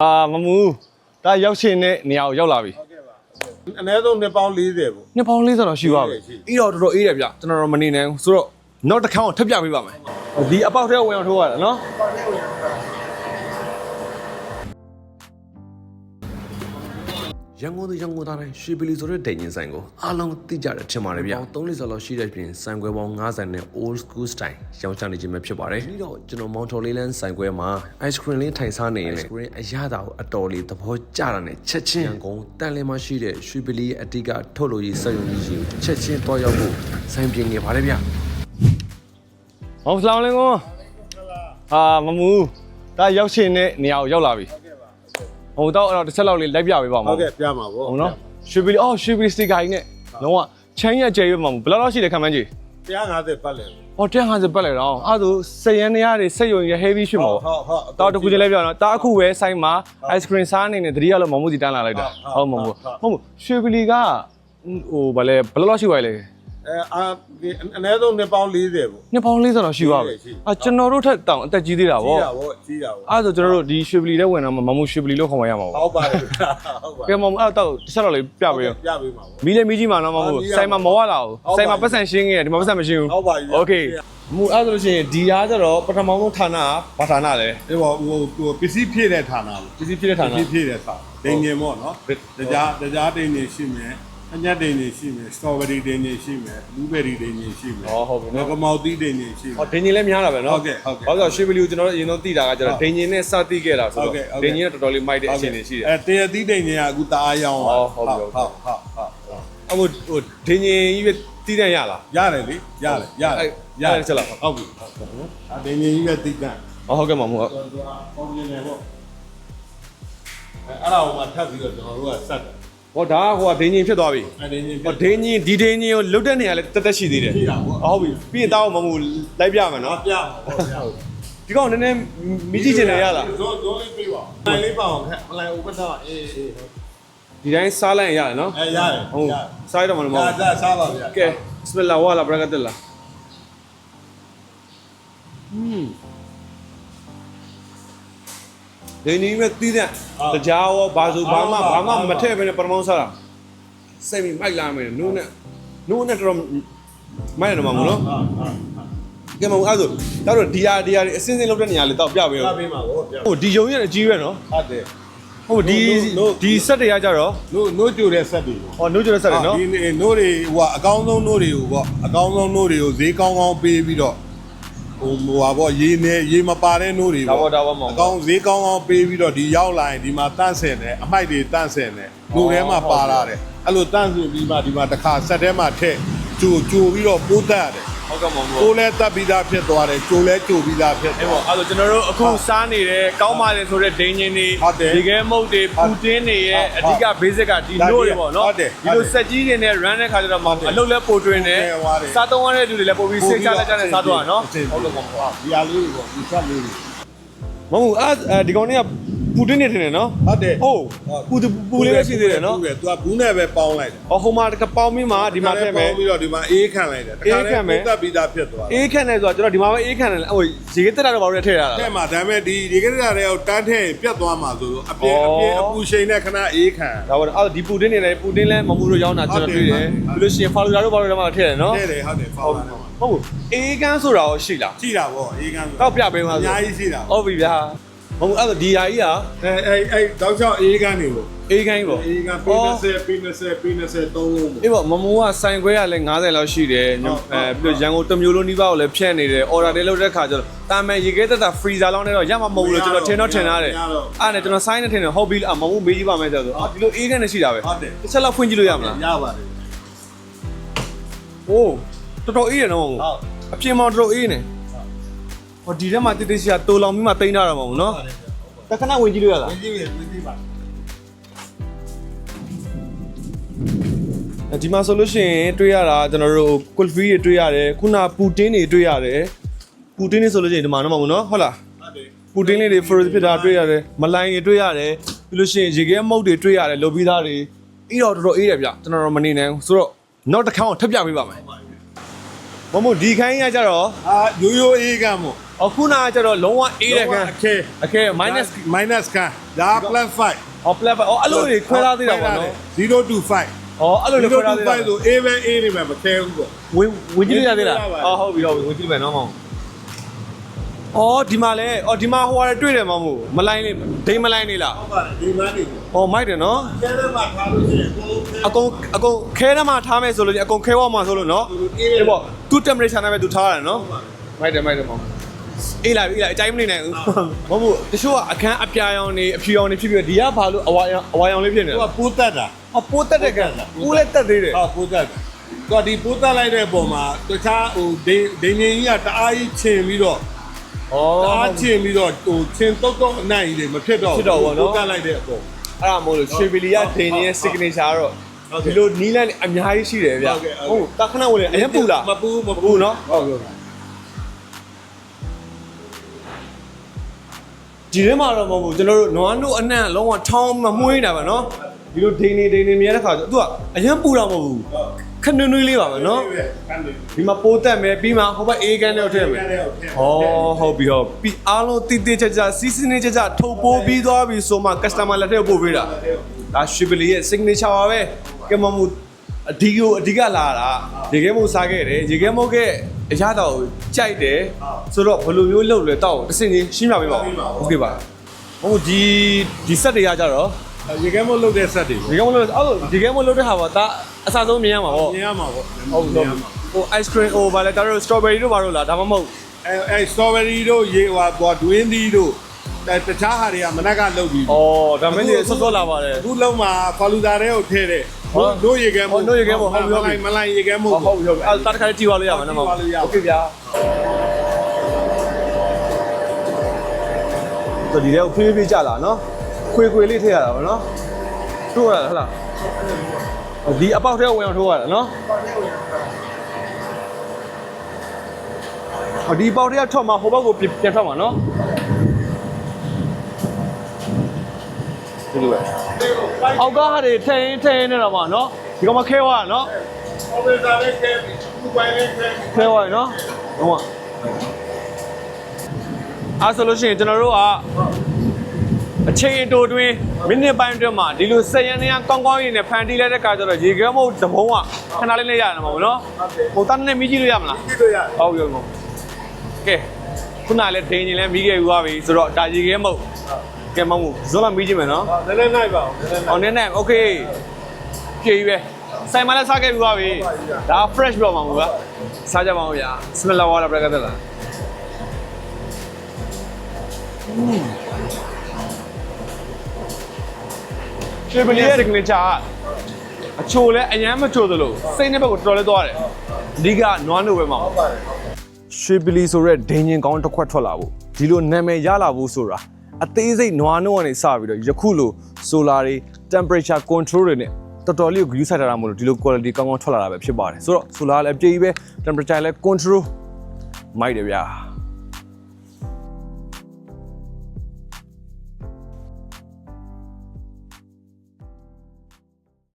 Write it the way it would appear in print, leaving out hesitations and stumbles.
မမူဒါရောက်ရှင်တဲ့နေရာကိုရောက်လာပြီအနည်းဆုံးနှစ်ပေါင်း40ပေါ့နှစ်ပေါင်း40တော့ရှိပါပြီအေးတော့တော်တော်အေးတယ်ဗျကျွန်တော်တော့မနေနိုင်ဘူးဆိုတော့နောက်တစ်ခါကိုထပ်ပြပေးပါမယ်ဒီအပေါက်ထဲဝင်အောင်ထိုးရတယ်နော်ရန်ကုန်သူရန်ကုန်သားတိုင်းရွှေပြည်လီဆိုတဲ့ဒိန်ရင်ဆိုင်ကိုအားလုံးသိကြတယ်ထင်ပါတယ်ဗျာ30လောက်ရှိတဲ့ပြင်ဆိုင်ခွဲပေါင်း90နဲ့ old school style ရောင်းချနေခြင်းပဲဖြစ်ပါတယ်ဒီတော့ကျွန်တော်မောင်တော်လေးလန်းဆိုင်ခွဲမှာ ice cream လေးထိုင်စားနေရင် ice cream အရသာကိုအတော်လေးသဘောကျတာနဲ့ချက်ချင်းရန်ကုန်တန်လင်းမှာရှိတဲ့ရွှေပြည်လီရဲ့အတိကထုတ်လို့ရေးစက်ရုံကြီးကိုချက်ချင်းတွားရောက်ဖို့ဆိုင်ပြင်နေပါတယ်ဗျာဟောဆလာမ်အလိုင်ကွမ်မမူဒါရောက်ရှင်တဲ့နေရာကိုရောက်လာပြီဟိုတော့အဲ့တော့တစ်ချက်လောက်လေးလိုက်ပြပေးပါဦးဟုတ်ကဲ့ပြမှာပေါ့ဟုတ်နော်ရွှေပြည်ရွှေပြည်စတစ်ကာကြီးနဲ့လုံးဝချမ်းရကျဲရွေးမှာဘယ်လောက်ရှိတယ်ခံမှန်းကြည့်150ပတ်လဲဟော150ပတ်လဲတော့အဲ့ဒါစက်ရန်နေရတွေစက်ယုံရ heavy ဖြစ်မှာပေါ့တော့တခုချင်းလိုက်ပြတော့တာအခုပဲဆိုင်မှာ ice cream စားနေနေတတိယလောက်မမှုစီတန်းလာလိုက်တာဟုတ်မဟုတ်ရွှေပြည်ကဟိုဗာလဲဘယ်လောက်ရှိပါလဲအနည်းဆုံးနှစ်ပေါင်း40ပေါ့နှစ်ပေါင်း40တော့ရှိပါပြီကျွန်တော်တို့ထက်တောင်အသက်ကြီးသေးတာဗောကြီးတာဗောကြီးတာဗောအဲ့ဒါဆိုကျွန်တော်တို့ဒီရွှေပြည်ထဲဝင်တော့မမှုရွှေပြည်လို့ခေါ်မှရမှာဗောဟုတ်ပါတယ်ဟုတ်ပါကဲမမှုအဲ့တော့တစ်ချက်တော့လေးပြပေးရောပြပေးပါဗောမီးလေးမီးကြီးမှာတော့မမှုဆိုင်မှာမောရလာဘူးဆိုင်မှာပတ်စံရှင်းခဲ့တယ်ဒီမှာပတ်စံမရှင်းဘူးဟုတ်ပါပြီโอเคမူအဲ့ဒါလို့ရှိရင်ဒီအားကျတော့ပထမဆုံးဌာနဘာဌာနလဲဒီဟိုပစ္စည်းဖြည့်တဲ့ဌာနပေါ့ပစ္စည်းဖြည့်တဲ့ဌာနပစ္စည်းဖြည့်တဲ့ဌာနဒိန်ငင်ပေါ့နော်တရားဒိန်ငင်ရှိမယ်အညက်ဒိန်နေရှိမယ်စတော်ဘယ်ရီဒိန်နေရှိမယ်ဘလူးဘယ်ရီဒိန်နေရှိမယ်ဟုတ်ပြီနော်ကမောက်သီးဒိန်နေရှိမယ်ဟောဒိန်ကြီးလည်းများတာပဲနော်ဟုတ်ကဲ့ဟုတ်ကဲ့ဘာလို့ရွှေဘီလီကိုကျွန်တော်တို့အရင်ဆုံးသိတာကကျတော့ဒိန်ကြီးနဲ့စသိခဲ့တာဆိုတော့ဒိန်ကြီးကတော်တော်လေးမိုက်တဲ့အချိန်တွေရှိတယ်တရသီးဒိန်ကြီးကအခုတအားရောင်းဟုတ်ဟုတ်ဟုတ်အခုဒိန်ကြီးပဲတီးတန်းရလားရတယ်လေရတယ်ချက်လားဟုတ်ပြီဒိန်ကြီးပဲတီးတန်းဟုတ်ကဲ့မဟုတ်ဟုတ်ပြီနေပေါ့အဲ့ဒါဟိုမှာထပ်ပြီးတော့ကျွန်တော်တို့ကဆက်တယ်ဟောဒါဟိုဒိန်ကြီးဖြစ်သွားပြီဒိန်ကြီးဟောဒိန်ကြီးဒီဒိန်ကြီးကိုလုတ်တဲ့နေရာလဲတက်တက်ရှိသေးတယ်ဟုတ်ပြီပြီးရင်တောင်းမမှုလိုက်ပြမယ်နော်ပြပါဟုတ်ပြဒီကောင်နည်းနည်းမိကြည့်ချင်တယ်ရလားဇောလေးပေးပါနိုင်လေးပါအောင်ခက်မလိုက်ဥပဒေအေးဒီတိုင်းစားလိုက်ရတယ်နော်ရတယ်ဟုတ်စားရတော့မလို့မဟုတ်စားပါဗျာကဲဘစ်မလာဝါလာဘရကတ်လာဒိန်ကြီးမဲ့တီးတဲ့တရားရောဘာဆိုဘာမှမထည့်ဘဲနဲ့ပရမောင်းစားတာစိတ်မိမိုက်လာမယ်နိုးနဲ့တော်တော်မိုက်တယ်မမလို့ကဲမဟုတ်အဲ့ဆိုတော့ဒီဟာတွေအစင်းစင်းလုပ်တဲ့နေရာလေးတော့ပြပေးရောပြပေးမှာဗောပြဟိုဒီယုံရအကြီးပဲနော်ဟုတ်တယ်ဟုတ်ဒီဆက်တွေကကြတော့နိုးကြိုတဲ့ဆက်တွေဟောနိုးကြိုတဲ့ဆက်တွေနော်ဒီနိုးတွေဟိုအကောင်းဆုံးနိုးတွေကိုဗောအကောင်းဆုံးနိုးတွေကိုဈေးကောင်းကောင်းပေးပြီးတော့ဟိုဟာဗောရေမပါတဲ့နိုးတွေဗောဒါဗောအကောင်းဈေးကောင်းကောင်းပေးပြီးတော့ဒီရောက်လာရင်ဒီမှာတန့်ဆင်တယ်အမိုက်တွေတန့်ဆင်တယ်နိုးထဲမှာပါလာတယ်အဲ့လိုတန့်ဆင်ပြီးမှဒီမှာတစ်ခါဆက်ထဲမှာထည့်ကြိုပြီးတော့ပိုးတတ်တယ်ဟုတ်ကဲ့မောင်ကိုလည်းတက်ပြီးသားဖြစ်သွားတယ်ကျိုလည်းကျိုပြီးသားဖြစ်တယ်အဲ့ပေါ့အဲ့တော့ကျွန်တော်တို့အခုစားနေတဲ့ကောင်းပါလေဆိုတဲ့ဒိန်ဂျင်တွေဒီကဲမုတ်တွေပူတင်းတွေရဲ့အဓိက basic ကဒီနို့တွေပေါ့နော်ဒီလိုစက်ကြီးတွေနဲ့ run တဲ့ခါကျတော့အလုပ်လဲပိုတွင်တယ်စားသုံးရတဲ့လူတွေလည်းပိုပြီးစိတ်ချလက်ချနဲ့စားတော့နော်ဟုတ်လို့ပေါ့ဒီအားလေးတွေပေါ့ဒီဆက်လေးတွေမဟုတ်ဒီကောင်တွေကပူတင်းနေတယ်နော်ဟုတ်တယ်ဟုတ်ပူလေးပဲရှိသေးတယ်နော်သူကဘူးနဲ့ပဲပေါင်းလိုက်တယ်ဟိုမှာကပေါင်းပြီးမှဒီမှာထည့်မယ်ပြီးတော့ဒီမှာအေးခံလိုက်တယ်အေးခံမယ်တက်ပြီးသားဖြစ်သွားအေးခံတယ်ဆိုတော့ကျွန်တော်ဒီမှာပဲအေးခံတယ်ဟိုရေကတက်တာတော့ဘာလို့ထည့်ရတာလဲထည့်မှာဒါပေမဲ့ဒီရေကတက်တာတွေကိုတန်းထည့်ပြတ်သွားမှာဆိုတော့အပူရှိန်နဲ့ခဏအေးခံဒါပေါ့အဲ့ဒီပူတင်းနေတယ်ပူတင်းလဲမမှုတို့ရောင်းတာကျွန်တော်တွေ့တယ်ပြီးလို့ရှိရင်ဖာလူလာတို့ဘာလို့တော့မှထည့်တယ်နော်ထည့်တယ်ဟုတ်တယ်ဟုတ်အေးကန်းဆိုတာရောရှိလားရှိတာဗောအေးကန်းတော့ပြပေးပါအများကြီးရှိတာဟုတ်ပြီဗျာမဟုတ်အဲ့တော့ဒီဟာကြီးဟာတောက်ချောက်အေးကန်းနေလို့အေးကန်းပေါ့အေးကန်း30 30 သုံးလုံးပေါ့အေးပေါ့မမိုးကဆိုင်ခွဲကလည်း90လောက်ရှိတယ်ပြီးတော့ရန်ကုန်တစ်မျိုးလုံးနှီးပါးကိုလည်းဖြန့်နေတယ် order တွေလုပ်တဲ့ခါကျတော့တာမန်ရေခဲတက်တာ freezer လောက်နဲ့တော့ရမှာမဟုတ်ဘူးလို့ကျွန်တော်ထင်ထားတယ်အဲ့နဲ့ကျွန်တော် sign နဲ့ထင်တယ်ဟုတ်ပြီမမိုးမေးကြည့်ပါမယ်ဆိုတော့ဒီလိုအေးကန်းနဲ့ရှိတာပဲဟုတ်တယ်တစ်ချက်လောက်ဖွင့်ကြည့်လို့ရမလားရပါတယ်အိုးတော်တော်အေးရနော်ဟုတ်အပြင်မှာတော်တော်အေးနေဟောဒီထဲမှာတိတိကျကျတိုးလောင်ပြီးမှတိန်းထားတာမဟုတ်ဘူးနော်တခဏဝင်ကြည့်လို့ရလားဝင်ကြည့်ပါဒီမှာဆိုလို့ရှိရင်တွေ့ရတာကျွန်တော်တို့ကွယ်ဖီတွေတွေ့ရတယ်ခုနပူတင်းတွေတွေ့ရတယ်ပူတင်းတွေဆိုလို့ရှိရင်ဒီမှာတော့မဟုတ်ဘူးနော်ဟုတ်လားဟုတ်တယ်ပူတင်းလေးတွေ frozen ဖြစ်တာတွေ့ရတယ်မလိုင်းတွေတွေ့ရတယ်ပြီးလို့ရှိရင်ရေခဲမုတ်တွေတွေ့ရတယ်လုပ်ပြီးသားတွေအေးတော့တော်တော်အေးတယ်ဗျကျွန်တော်တော့မနေနိုင်ဘူးဆိုတော့နောက်တစ်ခါထပ်ပြပေးပါမယ် မမို့ဒီခိုင်းကကြတော့ ရိုးရိုးအေးကမ်းမို့ အခုနကကြတော့လုံးဝအေးတဲ့ခန်း အခဲ minus ကမ်းဒါ plus 5 အော် plat အော်အဲ့လိုတွေခွဲထားသေးတာပေါ့နော် 0 to 5 အော်အဲ့လိုတွေခွဲထားသေးတာ 0 to 5ဆို A ပဲ A နေမှာမခဲဘူးပေါ့ ဝင်ကြည့်ရသေးလားအော်ဟုတ်ပြီဝင်ကြည့်မယ်နော်မောင်အော်ဒီမှာလဲအော်ဒီမှာဟိုဟာတွေ့တယ်မောင်မို့မလိုင်းလေးဒိမ်းမလိုင်းလေးလား ဟုတ်ပါတယ်ဒီမှာနေ အော်မိုက်တယ်နော် ကျဲထဲမှာထားလို့ရှိရင်အကုန်ခဲထဲမှာထားမယ်ဆိုလို့အကုန်ခဲဝမှာဆိုလို့နော်အေးပေါ့သူ့ temperature နဲ့ပဲသူထားရတယ်နော်မိုက်တယ်မောင်အေးလာအတိုင်းမနေနိုင်ဘူးမဟုတ်ဘူးတချို့ကအခန်းအပြာရောင်နေအဖြူရောင်နေဖြစ်ပြီးဒီကဘာလို့အဝါရောင်လေးဖြစ်နေလဲ သူကပိုးတက်တာ အော်ပိုးတက်တဲ့ကန်ပိုးလည်းတက်သေးတယ် ဟုတ်ပိုးတက်တယ်သူကဒီပိုးတက်လိုက်တဲ့ပုံမှာတခြားဟိုဒိန်ကြီးကတအားကြီးချင်ပြီးတော့ ဩ တအားချင်ပြီးတော့ဟိုချင်တုတ်တုတ်အနိုင်ကြီးတွေမဖြစ်တော့ပိုးတက်လိုက်တဲ့အပုံ အဲ့ဒါမို့လို့ရွှေဘီလီကဒိန်ရဲ့ signature တော့ဒီလိုနီးလန်းအများကြီးရှိတယ်ဗျဟုတ်တခဏဝင်အရင်ပူလား မပူ ပူနော်ဟုတ်ကဲ့ဒီထဲမှာတော့မဟုတ်ဘူးကျွန်တော်တို့နွားနို့အနံ့လုံးဝထောင်းမမွှေးနေတာပါနော်ဒီလိုဒိန်နေမြဲတဲ့ခါကျသူကအရင်ပူတာမဟုတ်ဘူးခဏနွေးလေးပါပဲနော်ဒီမှာပိုးတက်မယ်ပြီးမှဟိုဘက်အေးကန်တော့ထည့်မယ်ဩဟုတ်ပြီပြီးအားလုံးတိတိကျကျစီးစင်းနေကျကျထုတ်ပိုးပြီးသွားပြီဆိုမှ customer လက်ထည့်ပို့ပေးတာဒါရွှေဘီလီရဲ့ signature ပါပဲကဲမမှုအဓိကလာတာရေခဲမို့စားခဲ့တယ်ရေခဲမို့ကအရတော့ကြိုက်တယ်ဆိုတော့ဘယ်လိုမျိုးလုပ်လဲတောက်တစ်စင်းချင်းရှင်းပြပေးပါโอเคပါဟုတ်ဒီဆက်တွေကကြတော့ ရေခဲမလုတ်တဲ့ဆက်တွေ ရေခဲမို့လို့အဲ့လိုရေခဲမို့လုပ်တဲ့ဟာပါဒါအစားဆုံးမြင်ရမှာပေါ့ မြင်ရမှာပေါ့ ဟုတ်ပြီဟို ice cream ဟိုဗာလဲဒါတို့ strawberry တို့ဘာလို့လားဒါမှမဟုတ် အဲ strawberry တို့ရေဟိုဒွင်းသီးတို့တခြားဟာတွေကမနက်ကလုတ်ပြီး ဩဒါမင်းကြီးစောလာပါတယ် အခုလုံးမှာဖာလူတာတွေကိုထည့်တယ်တို့ရေခဲမို့မလိုက်ရေခဲမို့ ဟုတ်ပြီအဲ့တခါကြည့်ပါလို့ရမှာနော်โอเคဗျာဆိုဒီထဲကိုဖေးကြလာနော်ခွေလေးထည့်ရတာဗောနော်ထိုးရတာဟုတ်လားဒီအပေါက်ထဲဝင်အောင်ထိုးရတာနော်ဒီပေါက်ထဲကထွက်မှာဟိုဘက်ကိုပြန်ထွက်မှာနော်ဒီလိုပဲအောက်ကဟာတွေထဲနေတော့မှာနော်ဒီကောင်မခဲသွားတာနော် ဟိုဘက်သားလေးခဲပြီးသူ့ပိုင်းလေးခဲ ခဲသွားပြီနော်ဟုတ်ပါအားဆိုလို့ရှိရင်ကျွန်တော်တို့ကအချိန်တိုတွင်းမိနစ်ပိုင်းအတွင်းမှာဒီလိုဆက်ရန်နေကောင်းကောင်းရင်းနဲ့ဖန်တီးလိုက်တဲ့ခါကျတော့ရေခဲမုတ်တမုံကခဏလေးနဲ့ရတယ်မှာပေါ့နော်ဟိုတန်းနဲ့မီးကြည့်လို့ရမလား ကြည့်လို့ရ ဟုတ်ပြီဟုတ်ကဲခုနလည်းဒိန်ရင်လည်းမီးခဲ့ယူသွားပြီဆိုတော့ဒါရေခဲမုတ်ကဲမုံဇွန်လာမီးကြည့်မယ်နော် နည်းနည်းနိုင်ပါအောင်နည်းနည်း အော်နည်းနည်းโอเคပြေပြီပဲဆိုင်မလည်းစားခဲ့ပြီးသွားပြီဒါ fresh ပြောမှာမို့ကစားကြပါဦးဗျာစမလာဝါလာဘရကတ်လာရွှေဘလီရဲ့ signature အချိုလဲအရန်မချိုသလိုစိတ်နဲ့ဘက်ကိုတော်လဲသွားတယ်အဓိကနွားနို့ပဲမှာရွှေဘလီဆိုရက်ဒိန်ရင်ကောင်းတစ်ခွက်ထွက်လာဖို့ဒီလိုနာမည်ရလာဖို့ဆိုတာအသေးစိတ်နွားနို့ကနေစပြီးတော့ယခုလို solar တွေ temperature control တွေနဲ့တော်တော်လေးကို use ထားတာမို့လို့ဒီလို quality ကောင်းကောင်းထွက်လာတာပဲဖြစ်ပါတယ်ဆိုတော့ solar လည်းအပြည့်ကြီးပဲ temperature လည်း control မိုက်တယ်ဗျာ